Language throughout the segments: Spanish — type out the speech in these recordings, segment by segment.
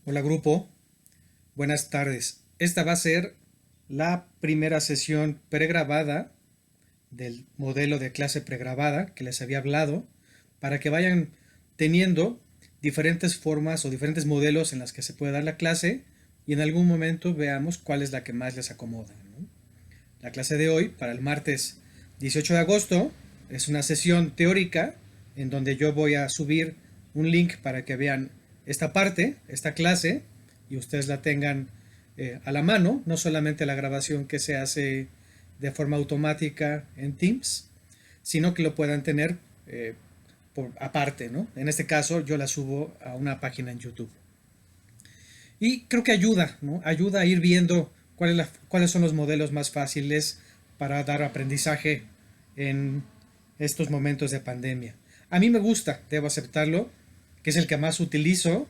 Hola grupo, buenas tardes. Esta va a ser la primera sesión pregrabada del modelo de clase pregrabada que les había hablado para que vayan teniendo diferentes formas o diferentes modelos en las que se puede dar la clase y en algún momento veamos cuál es la que más les acomoda, ¿no? La clase de hoy, para el martes 18 de agosto, es una sesión teórica en donde yo voy a subir un link para que vean esta parte, esta clase, y ustedes la tengan a la mano, no solamente la grabación que se hace de forma automática en Teams, sino que lo puedan tener por aparte, ¿no? En este caso yo la subo a una página en YouTube. Y creo que ayuda, ¿no? Ayuda a ir viendo cuáles son los modelos más fáciles para dar aprendizaje en estos momentos de pandemia. A mí me gusta, debo aceptarlo, que es el que más utilizo,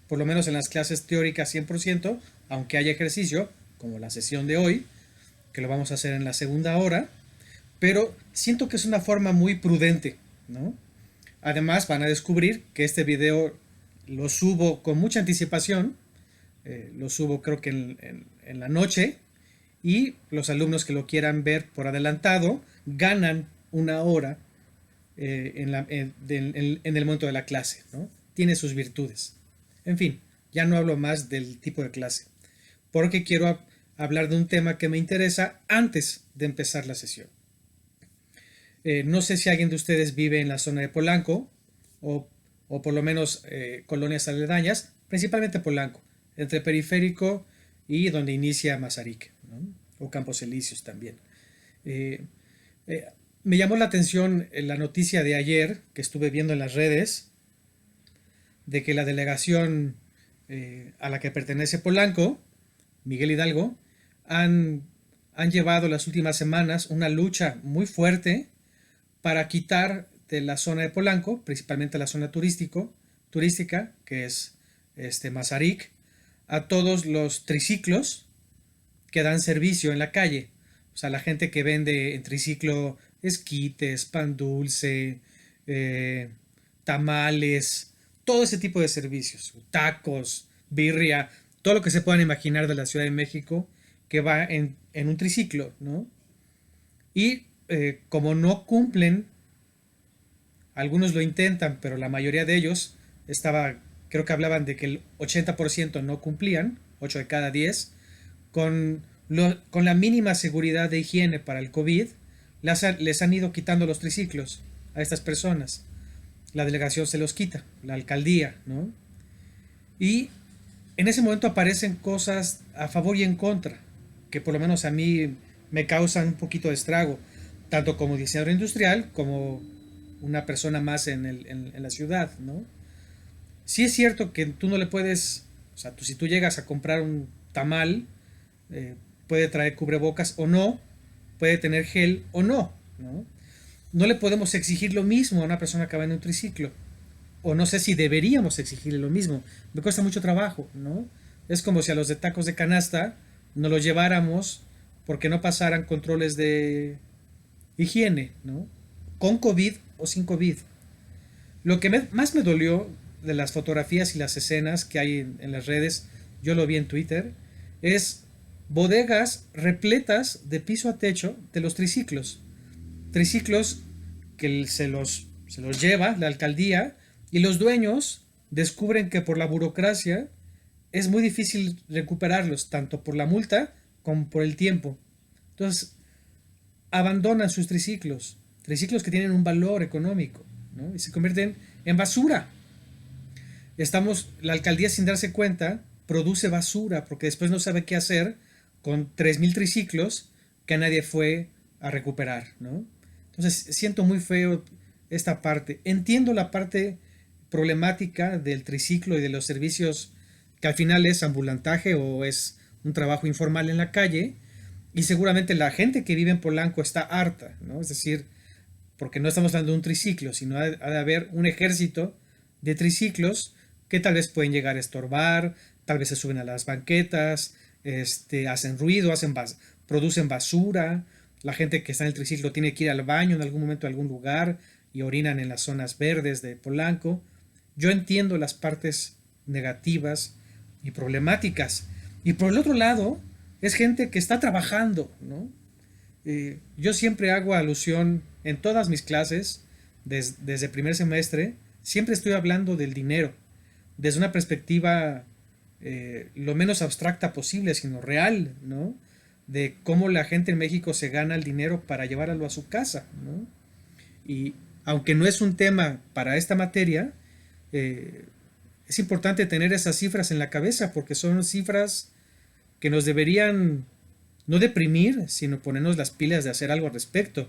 por lo menos en las clases teóricas 100%, aunque haya ejercicio, como la sesión de hoy, que lo vamos a hacer en la segunda hora, pero siento que es una forma muy prudente, ¿no? Además van a descubrir que este video lo subo con mucha anticipación, lo subo creo que en la noche, y los alumnos que lo quieran ver por adelantado ganan una hora en el momento de la clase, ¿no? Tiene sus virtudes. En fin, ya no hablo más del tipo de clase, porque quiero hablar de un tema que me interesa antes de empezar la sesión. No sé si alguien de ustedes vive en la zona de Polanco o, o por lo menos colonias aledañas, principalmente Polanco, entre Periférico y donde inicia Mazarik, ¿no? O Campos Elíseos también. Eh, eh, Me llamó la atención la noticia de ayer que estuve viendo en las redes de que la delegación a la que pertenece Polanco, Miguel Hidalgo, han, han llevado las últimas semanas una lucha muy fuerte para quitar de la zona de Polanco, principalmente la zona turística, que es Mazarik, a todos los triciclos que dan servicio en la calle. O sea, la gente que vende en triciclo esquites, pan dulce, eh, tamales, todo ese tipo de servicios, tacos, birria, todo lo que se puedan imaginar de la Ciudad de México que va en un triciclo, ¿no? Y como no cumplen, algunos lo intentan, pero la mayoría de ellos creo que hablaban de que el 80% no cumplían, 8 de cada 10, con la mínima seguridad de higiene para el COVID, les han ido quitando los triciclos a estas personas. La delegación se los quita, la alcaldía, ¿no? Y en ese momento aparecen cosas a favor y en contra, que por lo menos a mí me causan un poquito de estrago, tanto como diseñador industrial como una persona más en la ciudad, ¿no? Sí es cierto que tú no le puedes, o sea, si tú llegas a comprar un tamal, eh, puede traer cubrebocas o no, puede tener gel o no, ¿no? No le podemos exigir lo mismo a una persona que va en un triciclo. O no sé si deberíamos exigirle lo mismo. Me cuesta mucho trabajo, ¿no? Es como si a los de tacos de canasta no los lleváramos porque no pasaran controles de higiene, ¿no? Con COVID o sin COVID. Lo que más me dolió de las fotografías y las escenas que hay en las redes, yo lo vi en Twitter, es bodegas repletas de piso a techo de los triciclos. Triciclos que se los lleva la alcaldía y los dueños descubren que por la burocracia es muy difícil recuperarlos, tanto por la multa como por el tiempo. Entonces, abandonan sus triciclos, triciclos que tienen un valor económico, ¿no? Y se convierten en basura. La alcaldía sin darse cuenta produce basura porque después no sabe qué hacer con 3.000 triciclos que nadie fue a recuperar, ¿no? Entonces siento muy feo esta parte. Entiendo la parte problemática del triciclo y de los servicios que al final es ambulantaje o es un trabajo informal en la calle, y seguramente la gente que vive en Polanco está harta, ¿no? Es decir, porque no estamos hablando de un triciclo, sino ha de haber un ejército de triciclos que tal vez pueden llegar a estorbar, tal vez se suben a las banquetas, hacen ruido, producen basura, la gente que está en el triciclo tiene que ir al baño en algún momento a algún lugar y orinan en las zonas verdes de Polanco. Yo entiendo las partes negativas y problemáticas. Y por el otro lado, es gente que está trabajando, ¿no? Yo siempre hago alusión en todas mis clases, desde primer semestre, siempre estoy hablando del dinero, desde una perspectiva lo menos abstracta posible, sino real, ¿no? De cómo la gente en México se gana el dinero para llevarlo a su casa, ¿no? Y aunque no es un tema para esta materia, eh, es importante tener esas cifras en la cabeza porque son cifras que nos deberían no deprimir, sino ponernos las pilas de hacer algo al respecto,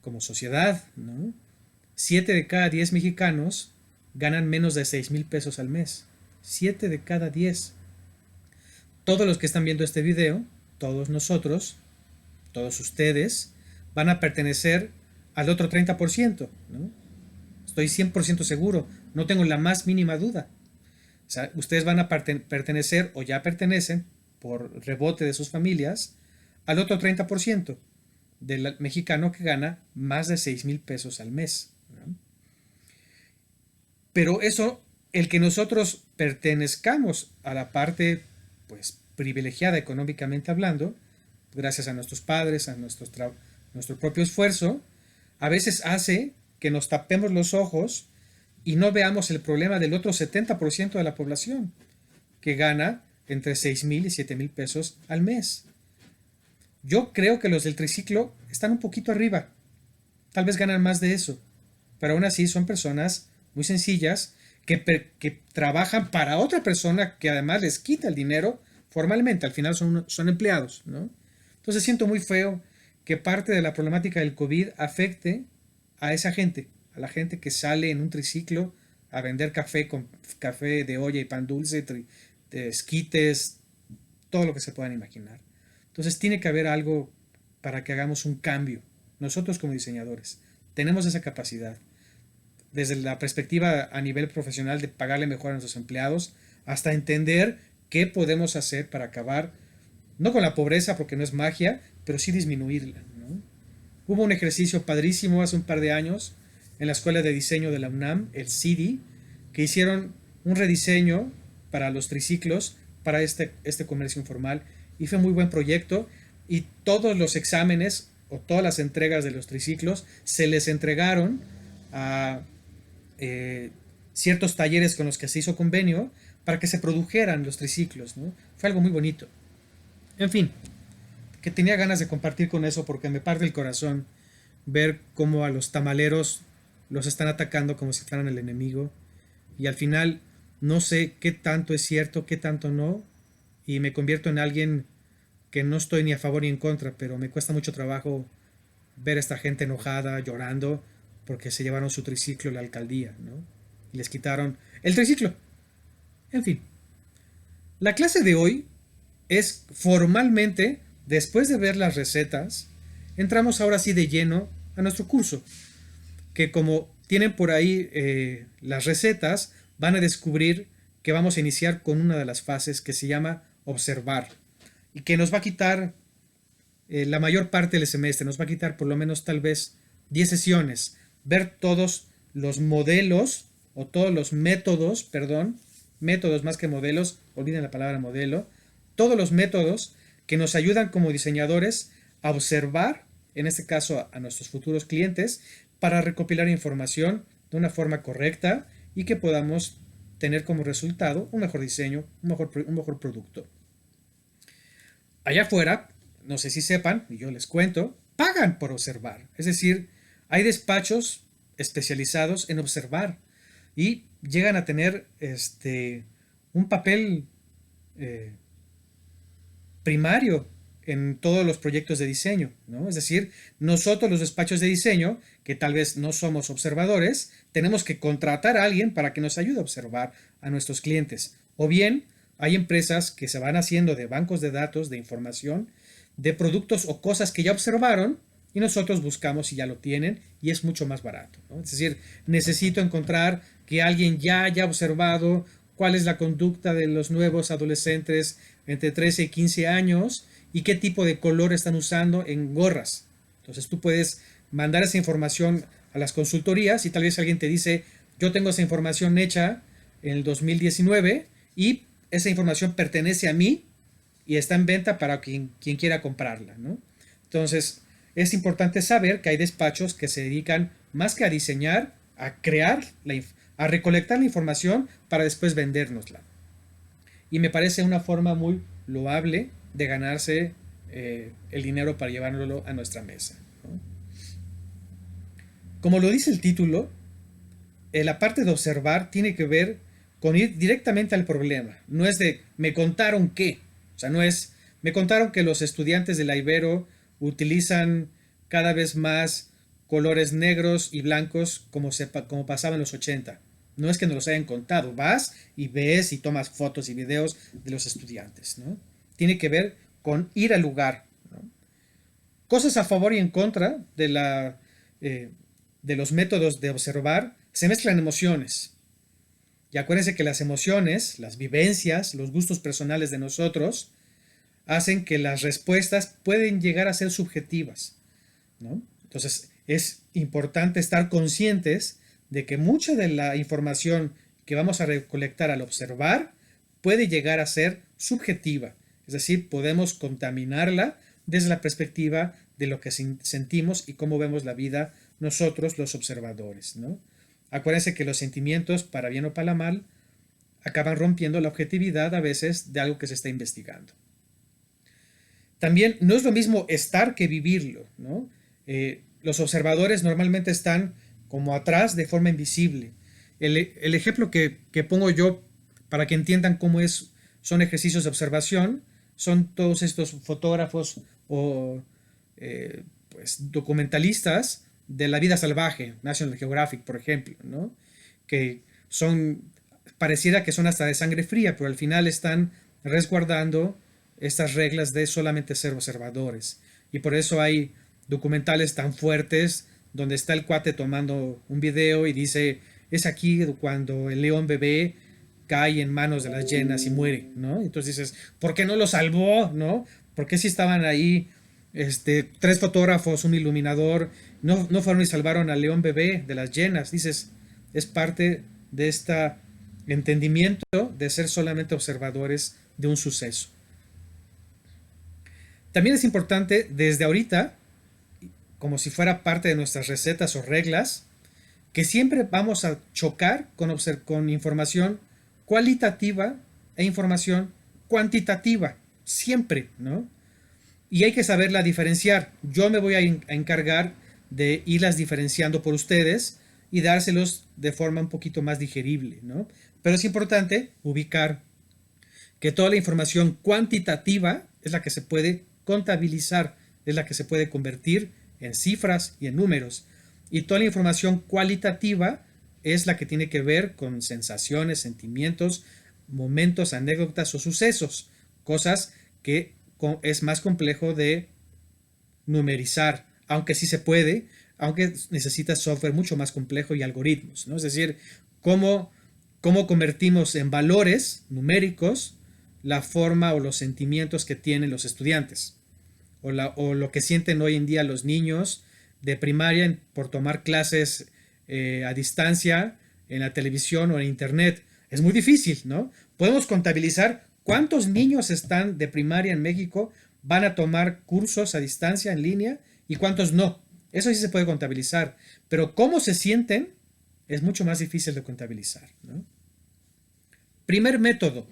como sociedad, ¿no? 7 de cada 10 mexicanos ganan menos de 6,000 pesos al mes. 7 de cada 10. Todos los que están viendo este video, todos nosotros, todos ustedes, van a pertenecer al otro 30%, ¿no? Estoy 100% seguro, no tengo la más mínima duda. O sea, ustedes van a pertenecer o ya pertenecen por rebote de sus familias al otro 30% del mexicano que gana más de 6,000 pesos al mes, ¿no? Pero eso, el que nosotros pertenezcamos a la parte pues privilegiada económicamente hablando, gracias a nuestros padres, a nuestro propio esfuerzo, a veces hace que nos tapemos los ojos y no veamos el problema del otro 70% de la población, que gana entre 6,000 y 7,000 pesos al mes. Yo creo que los del triciclo están un poquito arriba, tal vez ganan más de eso, pero aún así son personas muy sencillas que trabajan para otra persona que además les quita el dinero formalmente, al final son empleados, ¿no? Entonces siento muy feo que parte de la problemática del COVID afecte a esa gente, a la gente que sale en un triciclo a vender café con café de olla y pan dulce, de esquites, todo lo que se puedan imaginar. Entonces tiene que haber algo para que hagamos un cambio. Nosotros como diseñadores tenemos esa capacidad. Desde la perspectiva a nivel profesional de pagarle mejor a nuestros empleados, hasta entender qué podemos hacer para acabar, no con la pobreza porque no es magia, pero sí disminuirla, ¿no? Hubo un ejercicio padrísimo hace un par de años en la Escuela de Diseño de la UNAM, el CIDI, que hicieron un rediseño para los triciclos, para este comercio informal, y fue un muy buen proyecto, y todos los exámenes o todas las entregas de los triciclos se les entregaron a ciertos talleres con los que se hizo convenio para que se produjeran los triciclos, ¿no? Fue algo muy bonito. En fin, que tenía ganas de compartir con eso porque me parte el corazón ver cómo a los tamaleros los están atacando como si fueran el enemigo y al final no sé qué tanto es cierto, qué tanto no, y me convierto en alguien que no estoy ni a favor ni en contra, pero me cuesta mucho trabajo ver a esta gente enojada, llorando, porque se llevaron su triciclo a la alcaldía, ¿no? Y les quitaron el triciclo. En fin, la clase de hoy es formalmente, después de ver las recetas, entramos ahora sí de lleno a nuestro curso, que como tienen por ahí las recetas, van a descubrir que vamos a iniciar con una de las fases que se llama observar y que nos va a quitar la mayor parte del semestre, nos va a quitar por lo menos tal vez 10 sesiones, ver todos los modelos o todos los métodos, perdón, métodos más que modelos, olviden la palabra modelo, todos los métodos que nos ayudan como diseñadores a observar, en este caso a nuestros futuros clientes, para recopilar información de una forma correcta y que podamos tener como resultado un mejor diseño, un mejor producto. Allá afuera, no sé si sepan, y yo les cuento, pagan por observar. Es decir, hay despachos especializados en observar y llegan a tener un papel primario en todos los proyectos de diseño, ¿no? Es decir, nosotros los despachos de diseño, que tal vez no somos observadores, tenemos que contratar a alguien para que nos ayude a observar a nuestros clientes. O bien, hay empresas que se van haciendo de bancos de datos, de información, de productos o cosas que ya observaron y nosotros buscamos si ya lo tienen y es mucho más barato, ¿no? Es decir, necesito encontrar que alguien ya haya observado cuál es la conducta de los nuevos adolescentes entre 13 y 15 años y qué tipo de color están usando en gorras. Entonces tú puedes mandar esa información a las consultorías y tal vez alguien te dice, yo tengo esa información hecha en el 2019 y esa información pertenece a mí y está en venta para quien quiera comprarla, ¿no? Entonces, es importante saber que hay despachos que se dedican más que a diseñar, a crear, a recolectar la información para después vendérnosla. Y me parece una forma muy loable de ganarse el dinero para llevárnoslo a nuestra mesa, ¿no? Como lo dice el título, la parte de observar tiene que ver con ir directamente al problema. No es de me contaron qué. O sea, no es me contaron que los estudiantes de la Ibero utilizan cada vez más colores negros y blancos como pasaba en los 80. No es que nos los hayan contado. Vas y ves y tomas fotos y videos de los estudiantes, ¿no? Tiene que ver con ir al lugar, ¿no? Cosas a favor y en contra eh, de los métodos de observar. Se mezclan emociones. Y acuérdense que las emociones, las vivencias, los gustos personales de nosotros hacen que las respuestas pueden llegar a ser subjetivas, ¿no? Entonces es importante estar conscientes de que mucha de la información que vamos a recolectar al observar puede llegar a ser subjetiva, es decir, podemos contaminarla desde la perspectiva de lo que sentimos y cómo vemos la vida nosotros los observadores, ¿no? Acuérdense que los sentimientos, para bien o para mal, acaban rompiendo la objetividad a veces de algo que se está investigando. También no es lo mismo estar que vivirlo, ¿no? Los observadores normalmente están como atrás de forma invisible. El ejemplo que pongo yo para que entiendan cómo son ejercicios de observación son todos estos fotógrafos o pues, documentalistas de la vida salvaje, National Geographic, por ejemplo, ¿no? Que pareciera que son hasta de sangre fría, pero al final están resguardando estas reglas de solamente ser observadores. Y por eso hay documentales tan fuertes donde está el cuate tomando un video y dice, es aquí cuando el león bebé cae en manos de las llenas y muere, ¿no? Entonces dices, ¿por qué no lo salvó, no? ¿Por qué si estaban ahí tres fotógrafos, un iluminador, no fueron y salvaron al león bebé de las llenas? Dices, es parte de este entendimiento de ser solamente observadores de un suceso. También es importante desde ahorita, como si fuera parte de nuestras recetas o reglas, que siempre vamos a chocar con información cualitativa e información cuantitativa, siempre, ¿no? Y hay que saberla diferenciar. Yo me voy a encargar de irlas diferenciando por ustedes y dárselos de forma un poquito más digerible, ¿no? Pero es importante ubicar que toda la información cuantitativa es la que se puede contabilizar, es la que se puede convertir en cifras y en números. Y toda la información cualitativa es la que tiene que ver con sensaciones, sentimientos, momentos, anécdotas o sucesos, cosas que es más complejo de numerizar, aunque sí se puede, aunque necesita software mucho más complejo y algoritmos, ¿no? Es decir, cómo convertimos en valores numéricos la forma o los sentimientos que tienen los estudiantes o lo que sienten hoy en día los niños de primaria por tomar clases a distancia en la televisión o en internet. Es muy difícil, ¿no? Podemos contabilizar cuántos niños están de primaria en México van a tomar cursos a distancia en línea y cuántos no. Eso sí se puede contabilizar, pero cómo se sienten es mucho más difícil de contabilizar, ¿no? Primer método.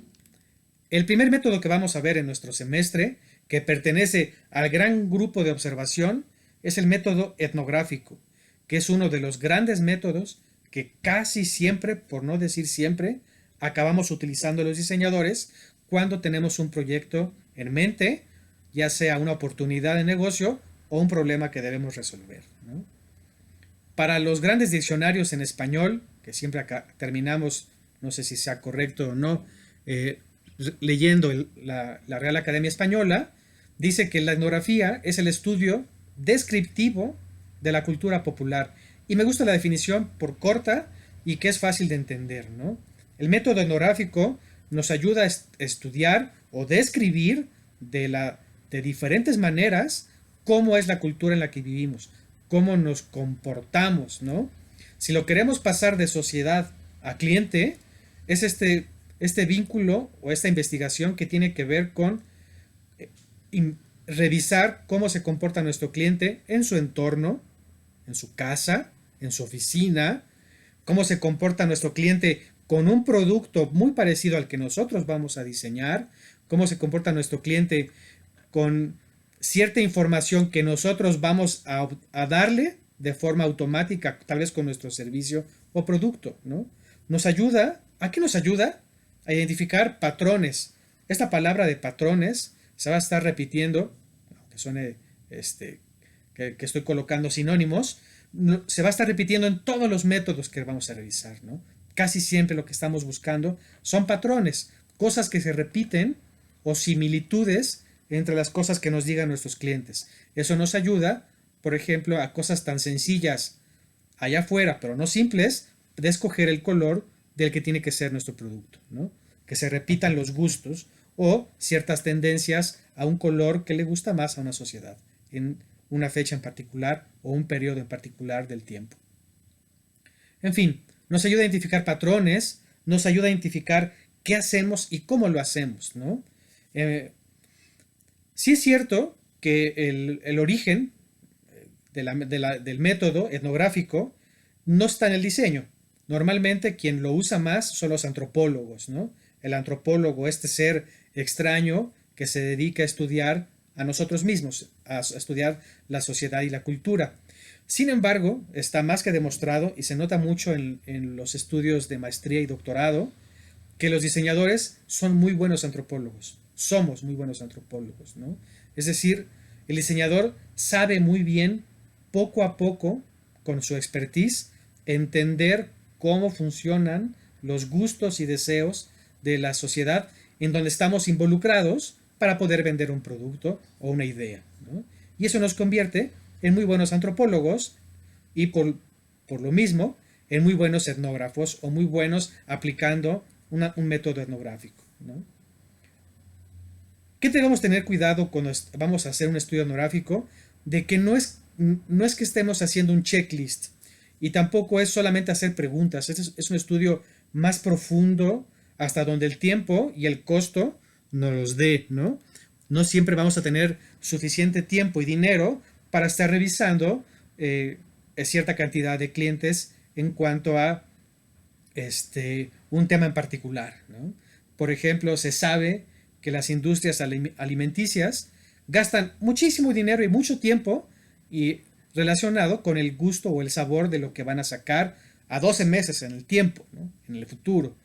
El primer método que vamos a ver en nuestro semestre, que pertenece al gran grupo de observación, es el método etnográfico, que es uno de los grandes métodos que casi siempre, por no decir siempre, acabamos utilizando los diseñadores cuando tenemos un proyecto en mente, ya sea una oportunidad de negocio o un problema que debemos resolver, ¿no? Para los grandes diccionarios en español, que siempre acá terminamos, no sé si sea correcto o no, leyendo la Real Academia Española, dice que la etnografía es el estudio descriptivo de la cultura popular. Y me gusta la definición por corta y que es fácil de entender, ¿no? El método etnográfico nos ayuda a estudiar o describir de diferentes maneras cómo es la cultura en la que vivimos, cómo nos comportamos, ¿no? Si lo queremos pasar de sociedad a cliente, es este vínculo o esta investigación que tiene que ver con revisar cómo se comporta nuestro cliente en su entorno, en su casa, en su oficina, cómo se comporta nuestro cliente con un producto muy parecido al que nosotros vamos a diseñar, cómo se comporta nuestro cliente con cierta información que nosotros vamos a darle de forma automática, tal vez con nuestro servicio o producto, ¿no? Nos ayuda, ¿a qué nos ayuda? A identificar patrones. Esta palabra de patrones se va a estar repitiendo, aunque suene que estoy colocando sinónimos, se va a estar repitiendo en todos los métodos que vamos a revisar, ¿no? Casi siempre lo que estamos buscando son patrones, cosas que se repiten o similitudes entre las cosas que nos digan nuestros clientes. Eso nos ayuda, por ejemplo, a cosas tan sencillas allá afuera, pero no simples, de escoger el color del que tiene que ser nuestro producto, ¿no? Que se repitan los gustos o ciertas tendencias a un color que le gusta más a una sociedad en una fecha en particular o un periodo en particular del tiempo. En fin, nos ayuda a identificar patrones, nos ayuda a identificar qué hacemos y cómo lo hacemos, ¿no? Sí es cierto que el origen del método etnográfico no está en el diseño. Normalmente quien lo usa más son los antropólogos, ¿no? El antropólogo, este ser extraño que se dedica a estudiar a nosotros mismos, a estudiar la sociedad y la cultura. Sin embargo, está más que demostrado y se nota mucho en los estudios de maestría y doctorado que los diseñadores son muy buenos antropólogos. Somos muy buenos antropólogos, ¿no? Es decir, el diseñador sabe muy bien, poco a poco, con su expertise, entender cómo funcionan los gustos y deseos de la sociedad en donde estamos involucrados para poder vender un producto o una idea, ¿no? Y eso nos convierte en muy buenos antropólogos y por lo mismo en muy buenos etnógrafos o muy buenos aplicando un método etnográfico, ¿no? ¿Qué debemos tener cuidado cuando vamos a hacer un estudio etnográfico? De que no es que estemos haciendo un checklist y tampoco es solamente hacer preguntas. Es un estudio más profundo hasta donde el tiempo y el costo nos los dé, ¿no? No siempre vamos a tener suficiente tiempo y dinero para estar revisando cierta cantidad de clientes en cuanto a un tema en particular, ¿no? Por ejemplo, se sabe que las industrias alimenticias gastan muchísimo dinero y mucho tiempo y relacionado con el gusto o el sabor de lo que van a sacar a 12 meses en el tiempo, ¿no? En el futuro.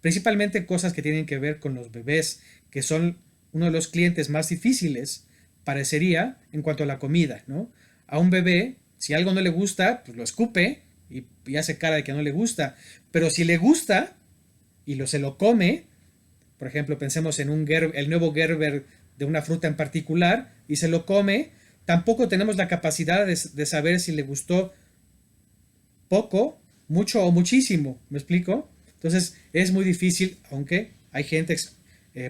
Principalmente cosas que tienen que ver con los bebés, que son uno de los clientes más difíciles, parecería, en cuanto a la comida, ¿no? A un bebé, si algo no le gusta, pues lo escupe y hace cara de que no le gusta. Pero si le gusta y se lo come, por ejemplo, pensemos en el nuevo Gerber de una fruta en particular, y se lo come, tampoco tenemos la capacidad de saber si le gustó poco, mucho o muchísimo. ¿Me explico? Entonces es muy difícil, aunque hay gente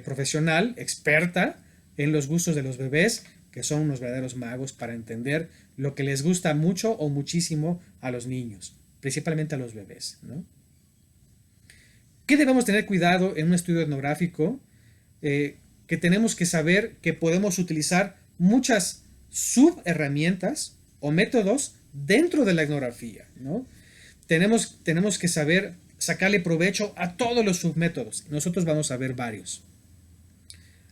profesional, experta en los gustos de los bebés, que son unos verdaderos magos para entender lo que les gusta mucho o muchísimo a los niños, principalmente a los bebés, ¿no? ¿Qué debemos tener cuidado en un estudio etnográfico? Que tenemos que saber que podemos utilizar muchas subherramientas o métodos dentro de la etnografía, ¿no? Tenemos que saber sacarle provecho a todos los submétodos. Nosotros vamos a ver varios.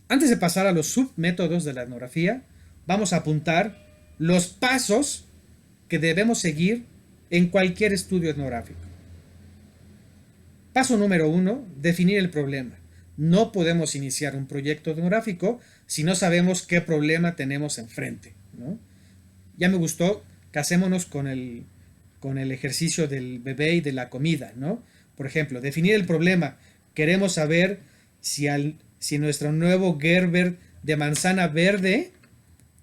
Antes de pasar a los submétodos de la etnografía, vamos a apuntar los pasos que debemos seguir en cualquier estudio etnográfico. Paso número 1, definir el problema. No podemos iniciar un proyecto etnográfico si no sabemos qué problema tenemos enfrente, ¿no? Ya me gustó, casémonos con el ejercicio del bebé y de la comida, ¿no? Por ejemplo, definir el problema. Queremos saber si nuestro nuevo Gerber de manzana verde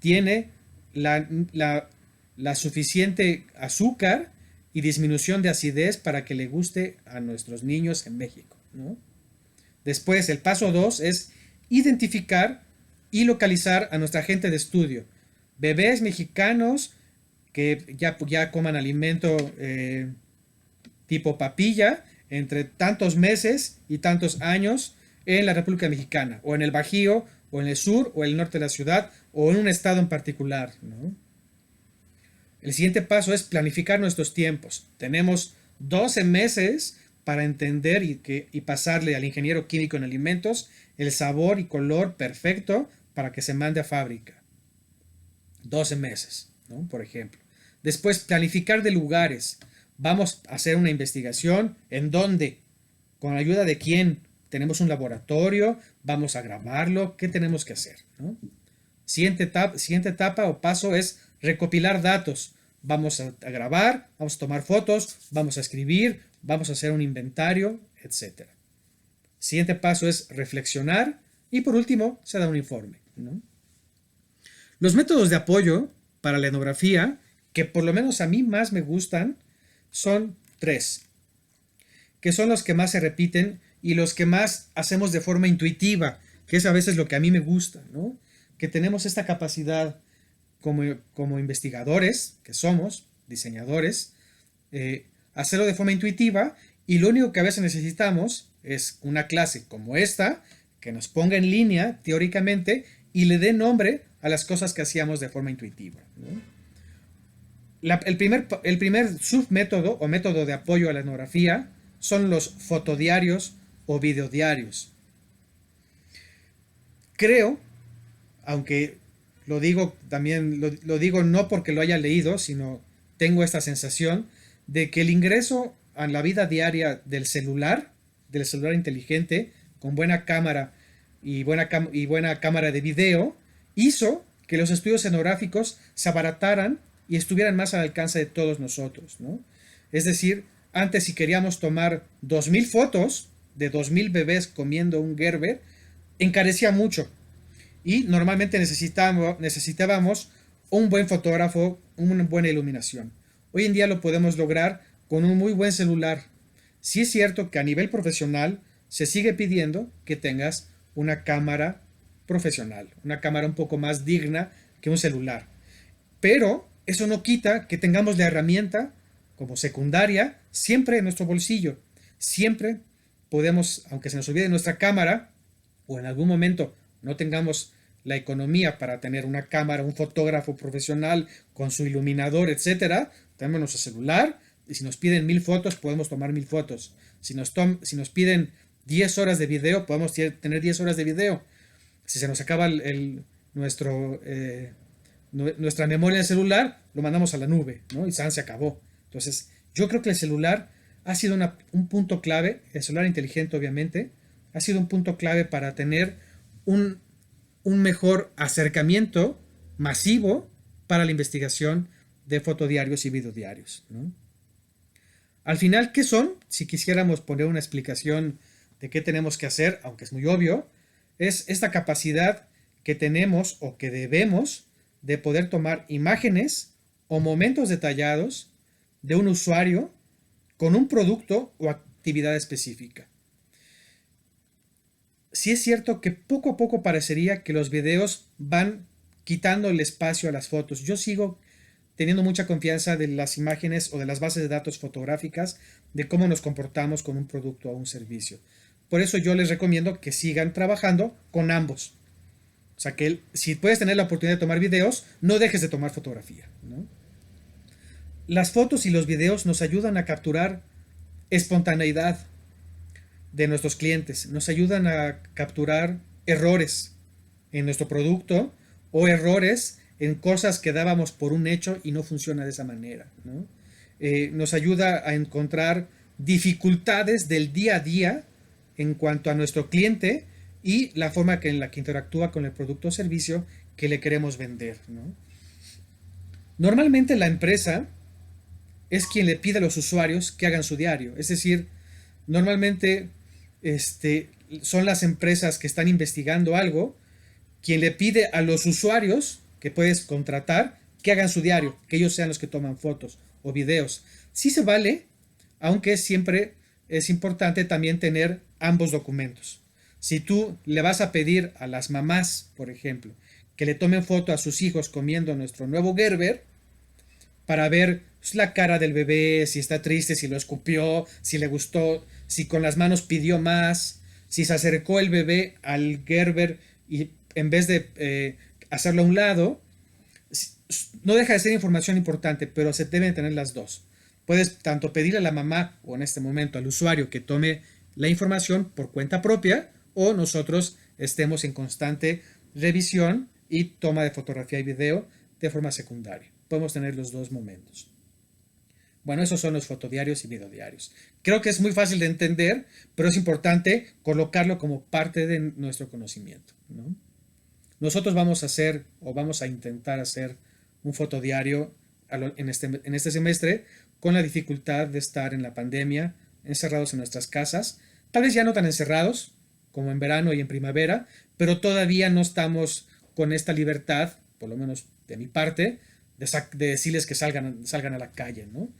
tiene la suficiente azúcar y disminución de acidez para que le guste a nuestros niños en México, ¿no? Después, el paso 2 es identificar y localizar a nuestra gente de estudio. Bebés mexicanos que ya coman alimento tipo papilla, entre tantos meses y tantos años en la República Mexicana, o en el Bajío, o en el sur, o en el norte de la ciudad, o en un estado en particular, ¿no? El siguiente paso es planificar nuestros tiempos. Tenemos 12 meses para entender y pasarle al ingeniero químico en alimentos el sabor y color perfecto para que se mande a fábrica. 12 meses, ¿no? Por ejemplo. Después, planificar de lugares. Vamos a hacer una investigación. ¿En dónde? ¿Con la ayuda de quién? ¿Tenemos un laboratorio? ¿Vamos a grabarlo? ¿Qué tenemos que hacer? ¿No? Siguiente etapa o paso es recopilar datos. Vamos a grabar, vamos a tomar fotos, vamos a escribir, vamos a hacer un inventario, etc. Siguiente paso es reflexionar y por último se da un informe, ¿no? Los métodos de apoyo para la etnografía, que por lo menos a mí más me gustan, son 3, que son los que más se repiten y los que más hacemos de forma intuitiva, que es a veces lo que a mí me gusta, ¿no? Que tenemos esta capacidad como investigadores, que somos diseñadores, hacerlo de forma intuitiva, y lo único que a veces necesitamos es una clase como esta, que nos ponga en línea teóricamente y le dé nombre a las cosas que hacíamos de forma intuitiva, ¿no? El primer submétodo o método de apoyo a la etnografía son los fotodiarios o videodiarios. Creo, aunque lo digo también, lo digo no porque lo haya leído, sino tengo esta sensación de que el ingreso a la vida diaria del celular inteligente, con buena cámara y buena cámara de video, hizo que los estudios etnográficos se abarataran y estuvieran más al alcance de todos nosotros, ¿no? Es decir, antes si queríamos tomar 2000 fotos de 2000 bebés comiendo un Gerber, encarecía mucho. Y normalmente necesitábamos un buen fotógrafo, una buena iluminación. Hoy en día lo podemos lograr con un muy buen celular. Sí es cierto que a nivel profesional se sigue pidiendo que tengas una cámara profesional, una cámara un poco más digna que un celular. Pero eso no quita que tengamos la herramienta como secundaria siempre en nuestro bolsillo. Siempre podemos, aunque se nos olvide nuestra cámara, o en algún momento no tengamos la economía para tener una cámara, un fotógrafo profesional con su iluminador, etcétera, tenemos nuestro celular y si nos piden 1000 fotos, podemos tomar 1000 fotos. Si nos piden 10 horas de video, podemos tener 10 horas de video. Si se nos acaba nuestra memoria del celular, lo mandamos a la nube, ¿no? Y se acabó. Entonces, yo creo que el celular ha sido un punto clave, el celular inteligente obviamente, ha sido un punto clave para tener un mejor acercamiento masivo para la investigación de fotodiarios y videodiarios, ¿no? Al final, ¿qué son? Si quisiéramos poner una explicación de qué tenemos que hacer, aunque es muy obvio, es esta capacidad que tenemos o que debemos de poder tomar imágenes o momentos detallados de un usuario con un producto o actividad específica. Sí es cierto que poco a poco parecería que los videos van quitando el espacio a las fotos. Yo sigo teniendo mucha confianza de las imágenes o de las bases de datos fotográficas, de cómo nos comportamos con un producto o un servicio. Por eso yo les recomiendo que sigan trabajando con ambos. O sea, que si puedes tener la oportunidad de tomar videos, no dejes de tomar fotografía, ¿no? Las fotos y los videos nos ayudan a capturar espontaneidad de nuestros clientes, nos ayudan a capturar errores en nuestro producto o errores en cosas que dábamos por un hecho y no funciona de esa manera, ¿no? Nos ayuda a encontrar dificultades del día a día en cuanto a nuestro cliente y la forma en la que interactúa con el producto o servicio que le queremos vender, ¿no? Normalmente la empresa es quien le pide a los usuarios que hagan su diario, es decir, normalmente son las empresas que están investigando algo quien le pide a los usuarios que puedes contratar que hagan su diario, que ellos sean los que toman fotos o videos. Sí se vale, aunque siempre es importante también tener ambos documentos. Si tú le vas a pedir a las mamás, por ejemplo, que le tomen foto a sus hijos comiendo nuestro nuevo Gerber, para ver la cara del bebé, si está triste, si lo escupió, si le gustó, si con las manos pidió más, si se acercó el bebé al Gerber y en vez de hacerlo a un lado, no deja de ser información importante, pero se deben tener las dos. Puedes tanto pedirle a la mamá o en este momento al usuario que tome la información por cuenta propia o nosotros estemos en constante revisión y toma de fotografía y video de forma secundaria. Podemos tener los dos momentos. Bueno, esos son los fotodiarios y videodiarios. Creo que es muy fácil de entender, pero es importante colocarlo como parte de nuestro conocimiento, ¿no? Nosotros vamos a hacer o vamos a intentar hacer un fotodiario en este semestre con la dificultad de estar en la pandemia, encerrados en nuestras casas, tal vez ya no tan encerrados como en verano y en primavera, pero todavía no estamos con esta libertad, por lo menos de mi parte, de decirles que salgan a la calle, ¿no?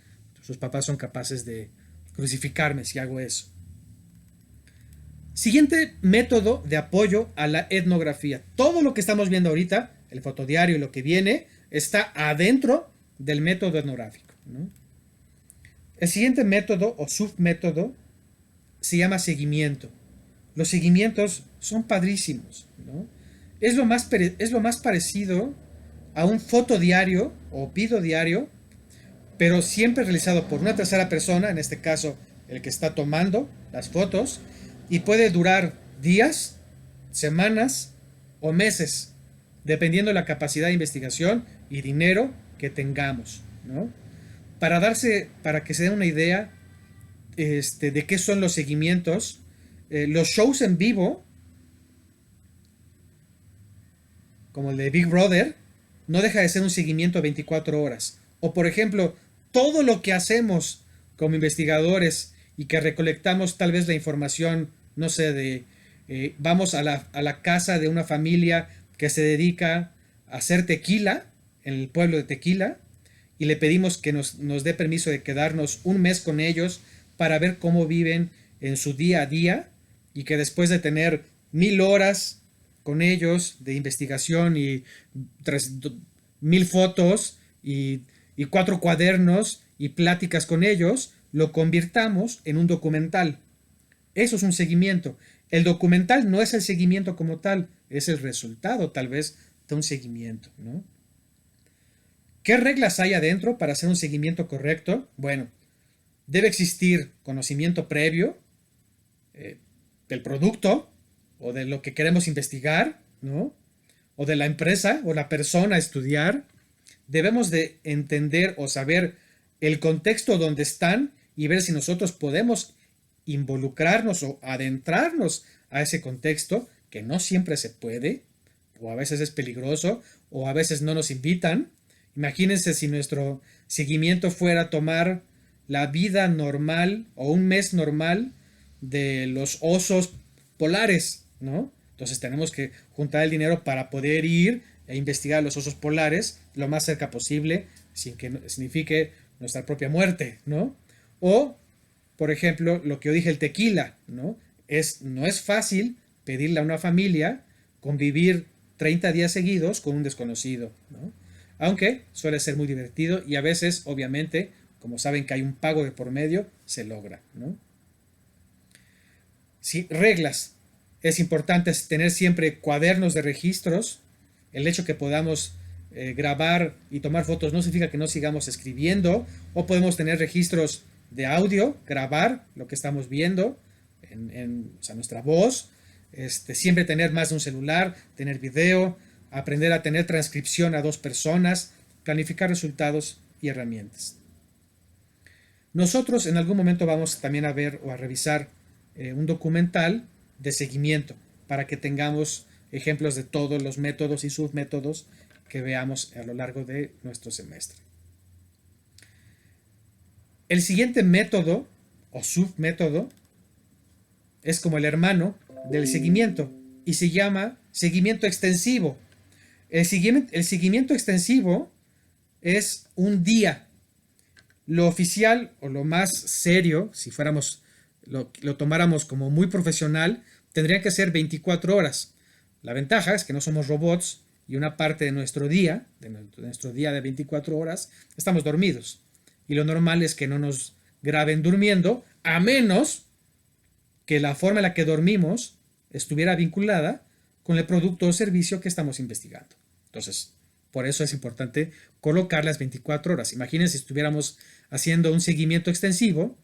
Sus papás son capaces de crucificarme si hago eso. Siguiente método de apoyo a la etnografía. Todo lo que estamos viendo ahorita, el fotodiario y lo que viene, está adentro del método etnográfico, ¿no? El siguiente método o submétodo se llama seguimiento. Los seguimientos son padrísimos, ¿no? Es lo más parecido a un fotodiario o videodiario, pero siempre realizado por una tercera persona, en este caso el que está tomando las fotos, y puede durar días, semanas o meses, dependiendo de la capacidad de investigación y dinero que tengamos, ¿no? Para que se den una idea de qué son los seguimientos, los shows en vivo, como el de Big Brother, no deja de ser un seguimiento a 24 horas. O por ejemplo, todo lo que hacemos como investigadores y que recolectamos tal vez la información, no sé, vamos a la casa de una familia que se dedica a hacer tequila en el pueblo de Tequila y le pedimos que nos dé permiso de quedarnos un mes con ellos para ver cómo viven en su día a día y que después de tener 1000 horas con ellos de investigación y 1000 fotos y 4 cuadernos y pláticas con ellos, lo convirtamos en un documental. Eso es un seguimiento. El documental no es el seguimiento como tal, es el resultado tal vez de un seguimiento, ¿no? ¿Qué reglas hay adentro para hacer un seguimiento correcto? Bueno, debe existir conocimiento previo del producto o de lo que queremos investigar, ¿no? O de la empresa o la persona a estudiar. Debemos de entender o saber el contexto donde están y ver si nosotros podemos involucrarnos o adentrarnos a ese contexto, que no siempre se puede, o a veces es peligroso, o a veces no nos invitan. Imagínense si nuestro seguimiento fuera tomar la vida normal o un mes normal de los osos polares, ¿no? Entonces tenemos que juntar el dinero para poder ir e investigar los osos polares lo más cerca posible, sin que signifique nuestra propia muerte, ¿no? O, por ejemplo, lo que yo dije, el tequila, ¿no? No es fácil pedirle a una familia convivir 30 días seguidos con un desconocido, ¿no? Aunque suele ser muy divertido y a veces, obviamente, como saben que hay un pago de por medio, se logra, ¿no? Sí, reglas. Es importante tener siempre cuadernos de registros. El hecho que podamos grabar y tomar fotos no significa que no sigamos escribiendo, o podemos tener registros de audio, grabar lo que estamos viendo, o sea, nuestra voz, siempre tener más de un celular, tener video, aprender a tener transcripción a 2 personas, planificar resultados y herramientas. Nosotros en algún momento vamos también a ver o a revisar un documental de seguimiento para que tengamos ejemplos de todos los métodos y submétodos que veamos a lo largo de nuestro semestre. El siguiente método o submétodo es como el hermano del seguimiento y se llama seguimiento extensivo. El seguimiento extensivo es un día. Lo oficial o lo más serio, si lo tomáramos como muy profesional, tendría que ser 24 horas. La ventaja es que no somos robots y una parte de nuestro día, de 24 horas, estamos dormidos. Y lo normal es que no nos graben durmiendo, a menos que la forma en la que dormimos estuviera vinculada con el producto o servicio que estamos investigando. Entonces, por eso es importante colocar las 24 horas. Imagínense si estuviéramos haciendo un seguimiento extensivo,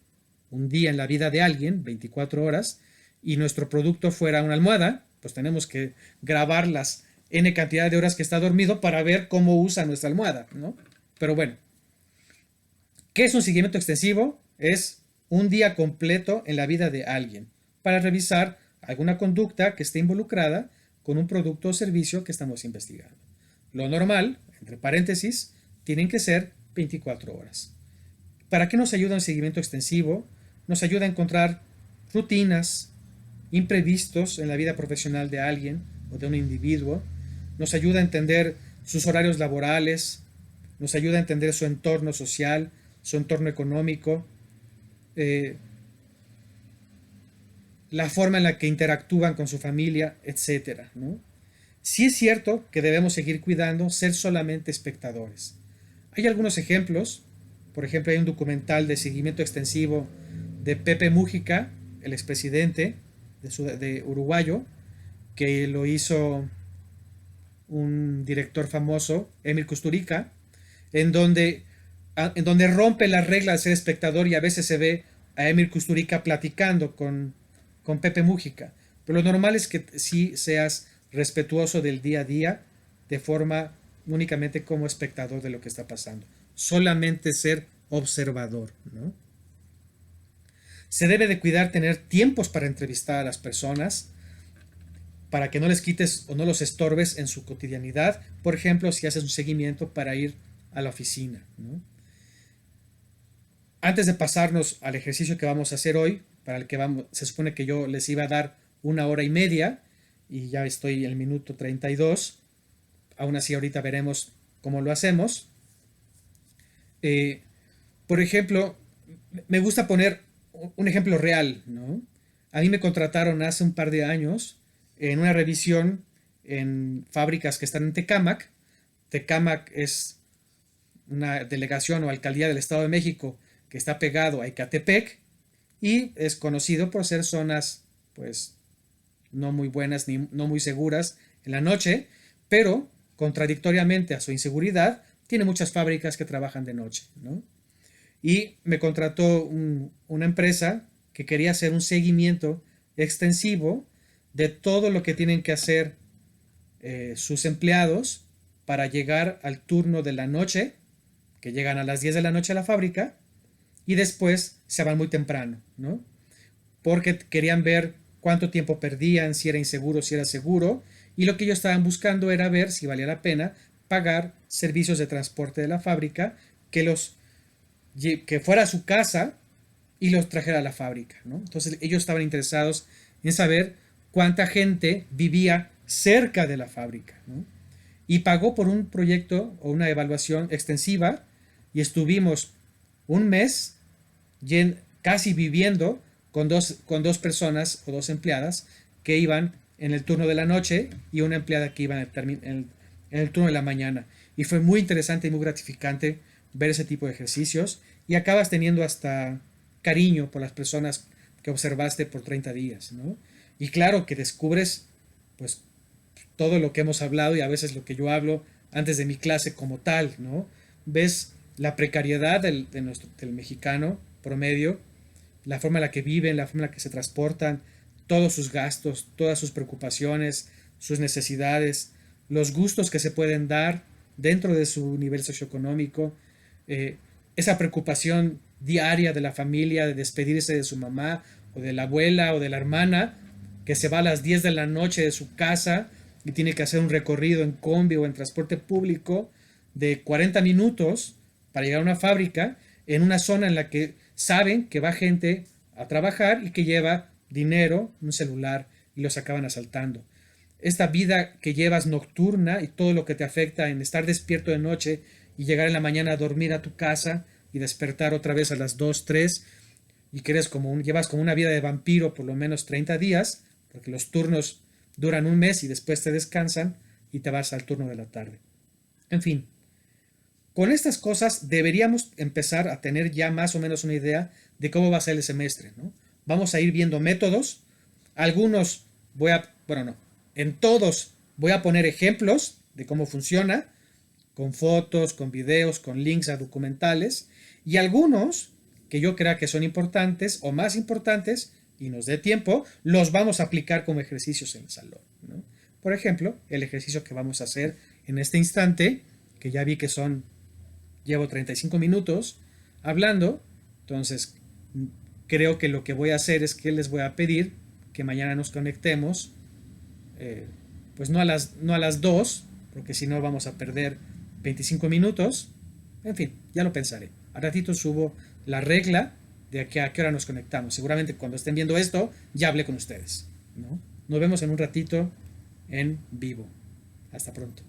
un día en la vida de alguien, 24 horas, y nuestro producto fuera una almohada, pues tenemos que grabar las n cantidad de horas que está dormido para ver cómo usa nuestra almohada, ¿no? Pero bueno, ¿qué es un seguimiento extensivo? Es un día completo en la vida de alguien para revisar alguna conducta que esté involucrada con un producto o servicio que estamos investigando. Lo normal, entre paréntesis, tienen que ser 24 horas. ¿Para qué nos ayuda un seguimiento extensivo? Nos ayuda a encontrar rutinas, imprevistos en la vida profesional de alguien o de un individuo. Nos ayuda a entender sus horarios laborales, nos ayuda a entender su entorno social, su entorno económico, la forma en la que interactúan con su familia, etcétera, ¿no? Sí es cierto que debemos seguir cuidando ser solamente espectadores. Hay algunos ejemplos. Por ejemplo, hay un documental de seguimiento extensivo de Pepe Mújica, el expresidente de uruguayo, que lo hizo un director famoso, Emir Kusturica, en donde rompe las reglas de ser espectador y a veces se ve a Emir Kusturica platicando con Pepe Mújica. Pero lo normal es que sí seas respetuoso del día a día de forma únicamente como espectador de lo que está pasando. Solamente ser observador, ¿no? Se debe de cuidar tener tiempos para entrevistar a las personas, para que no les quites o no los estorbes en su cotidianidad. Por ejemplo, si haces un seguimiento para ir a la oficina, ¿no? Antes de pasarnos al ejercicio que vamos a hacer hoy, para el que se supone que yo les iba a dar 1 hora y media, y ya estoy en el minuto 32, aún así ahorita veremos cómo lo hacemos. Por ejemplo, me gusta poner un ejemplo real, ¿no? A mí me contrataron hace un par de años en una revisión en fábricas que están en Tecámac. Tecámac es una delegación o alcaldía del Estado de México que está pegado a Ecatepec y es conocido por ser zonas, pues, no muy buenas ni no muy seguras en la noche, pero contradictoriamente a su inseguridad, tiene muchas fábricas que trabajan de noche, ¿no? Y me contrató una empresa que quería hacer un seguimiento extensivo de todo lo que tienen que hacer sus empleados para llegar al turno de la noche, que llegan a las 10 de la noche a la fábrica y después se van muy temprano, ¿no? Porque querían ver cuánto tiempo perdían, si era inseguro, si era seguro, y lo que ellos estaban buscando era ver si valía la pena pagar servicios de transporte de la fábrica que fuera a su casa y los trajera a la fábrica, ¿no? Entonces ellos estaban interesados en saber cuánta gente vivía cerca de la fábrica, ¿no? Y pagó por un proyecto o una evaluación extensiva y estuvimos un mes casi viviendo con dos personas o dos empleadas que iban en el turno de la noche y una empleada que iba en el turno de la mañana. Y fue muy interesante y muy gratificante ver ese tipo de ejercicios y acabas teniendo hasta cariño por las personas que observaste por 30 días, ¿no? Y claro que descubres pues todo lo que hemos hablado y a veces lo que yo hablo antes de mi clase como tal, ¿no? Ves la precariedad del mexicano promedio, la forma en la que viven, la forma en la que se transportan, todos sus gastos, todas sus preocupaciones, sus necesidades, los gustos que se pueden dar dentro de su nivel socioeconómico, esa preocupación diaria de la familia de despedirse de su mamá o de la abuela o de la hermana que se va a las 10 de la noche de su casa y tiene que hacer un recorrido en combi o en transporte público de 40 minutos para llegar a una fábrica en una zona en la que saben que va gente a trabajar y que lleva dinero, un celular y los acaban asaltando. Esta vida que llevas nocturna y todo lo que te afecta en estar despierto de noche y llegar en la mañana a dormir a tu casa y despertar otra vez a las 2 3 y que llevas como una vida de vampiro por lo menos 30 días, porque los turnos duran un mes y después te descansan y te vas al turno de la tarde. En fin, con estas cosas deberíamos empezar a tener ya más o menos una idea de cómo va a ser el semestre, ¿no? vamos a ir viendo métodos. Algunos en todos voy a poner ejemplos de cómo funciona, con fotos, con videos, con links a documentales, y algunos que yo crea que son importantes o más importantes y nos dé tiempo, los vamos a aplicar como ejercicios en el salón, ¿no? Por ejemplo, el ejercicio que vamos a hacer en este instante, que ya vi que llevo 35 minutos hablando, entonces creo que lo que voy a hacer es que les voy a pedir que mañana nos conectemos, pues no a las 2, porque si no vamos a perder 25 minutos. En fin, ya lo pensaré. A ratito subo la regla de a qué hora nos conectamos. Seguramente cuando estén viendo esto, ya hablé con ustedes, ¿no? Nos vemos en un ratito en vivo. Hasta pronto.